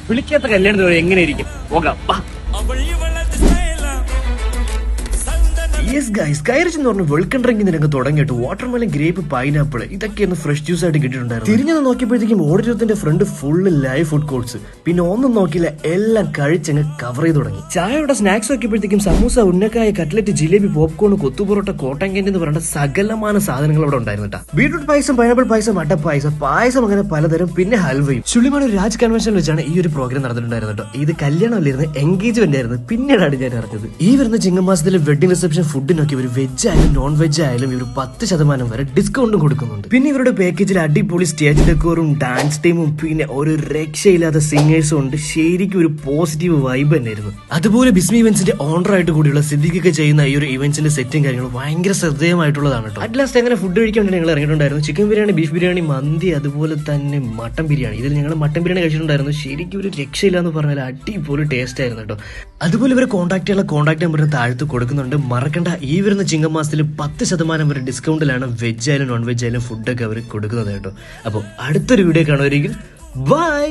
വിളിക്കാത്ത കല്യാണത്തിന് എങ്ങനെ ഇരിക്കും? പോകാം. യെസ് ഗൈസ്, കയറിച്ച് എന്ന് പറഞ്ഞ വെൽക്കം ഡ്രിങ്കിന് ഞങ്ങൾക്ക് തുടങ്ങിയിട്ട് വാട്ടർമെലൻ, ഗ്രേപ്പ്, പൈനാപ്പിൾ ഇതൊക്കെയൊന്ന് ഫ്രഷ് ജ്യൂസ് ആയിട്ട് കിട്ടിയിട്ടുണ്ടായിരുന്നു. തിരിഞ്ഞൊന്ന് നോക്കിയപ്പോഴത്തേക്കും ഓഡിറ്റോറിയത്തിന്റെ front full live food courts. പിന്നെ ഒന്നും നോക്കിയില്ല, എല്ലാം കഴിച്ചങ്ങ് കവർ ചെയ്ത് തുടങ്ങി. ചായയുടെ സ്നാക്സ് നോക്കിയപ്പോഴത്തേക്കും സമൂസ, ഉന്നക്കായ, കട്ട്ലറ്റ്, ജിലേബി, പോപ്കോൺ, കൊത്തുപൊറോട്ട, കോട്ടൻ ക്യാൻഡി എന്ന് പറഞ്ഞ സകലമായ സാധനങ്ങൾ അവിടെ ഉണ്ടായിരുന്നു കേട്ടോ. ബീട്രൂട്ട് പായസം, പൈനാപ്പിൾ പായസം, അട്ട പായസം അങ്ങനെ പലതരം, പിന്നെ ഹൽവയും. ചുള്ളിമാട് രാജ് കൺവെൻഷനിൽ വെച്ചാണ് ഈ ഒരു പ്രോഗ്രാം നടന്നിട്ടുണ്ടായിരുന്നു കേട്ടോ. ഇത് കല്യാണമല്ലായിരുന്നു, എൻഗേജ്മെന്റ് ആയിരുന്നു. പിന്നീടാണ് ഞാൻ അറിഞ്ഞത്. ഈ വരുന്ന ചിങ്ങമാസത്തിലെ വെഡിങ് റിസപ്ഷൻ ഫുഡിനൊക്കെ ഇവർ വെജ് ആയാലും നോൺ വെജ് ആയാലും ഇവർ 10% വരെ ഡിസ്കൗണ്ടും കൊടുക്കുന്നുണ്ട്. പിന്നെ ഇവരുടെ പാക്കേജിൽ അടിപൊളി സ്റ്റേജ് ഡെക്കോറും ഡാൻസ് ടീമും പിന്നെ ഒരു രക്ഷയില്ലാത്ത സിംഗേഴ്സും ഉണ്ട്. ശരിക്കും ഒരു പോസിറ്റീവ് വൈബ് തന്നെയായിരുന്നു. അതുപോലെ ബിസ്മി ഇവന്റ്സിന്റെ ഓണർ ആയിട്ട് കൂടിയുള്ള സിദ്ദിഖൊക്കെ ചെയ്യുന്ന ഈ ഒരു ഇവന്റ്സിന്റെ സെറ്റും കാര്യങ്ങളും ഭയങ്കര ശ്രദ്ധേയമായിട്ടുള്ളതാണ് കേട്ടോ. അറ്റ് ലാസ്റ്റ് അങ്ങനെ ഫുഡ് കഴിക്കാൻ വേണ്ടി ഞങ്ങൾ ഇറങ്ങിയിട്ടുണ്ടായിരുന്നു. ചിക്കൻ ബിരിയാണി, ബീഫ് ബിരിയാണി, മന്തി, അതുപോലെ തന്നെ മട്ടൻ ബിരിയാണി. ഇതിൽ ഞങ്ങൾ മട്ടൻ ബിരിയാണി കഴിച്ചിട്ടുണ്ടായിരുന്നു. ശരിക്കും ഒരു രക്ഷയില്ല എന്ന് പറഞ്ഞാൽ അടിപൊളി ടേസ്റ്റ് ആയിരുന്നു കേട്ടോ. അതുപോലെ ഇവരെ കോൺടാക്ട് ചെയ്യാനുള്ള കോൺടാക്ട് നമ്പറിന് താഴത്ത് കൊടുക്കുന്നുണ്ട്. മറക്കണ്ട, ഈ വരുന്ന ചിങ്ങമാസത്തിൽ 10% വരെ ഡിസ്കൗണ്ടിലാണ് വെജ് ആയാലും നോൺ വെജ് ആയാലും ഫുഡൊക്കെ അവർ കൊടുക്കുന്നത് കേട്ടോ. അപ്പോൾ അടുത്തൊരു വീഡിയോ കാണുമായിരിക്കും. ബൈ.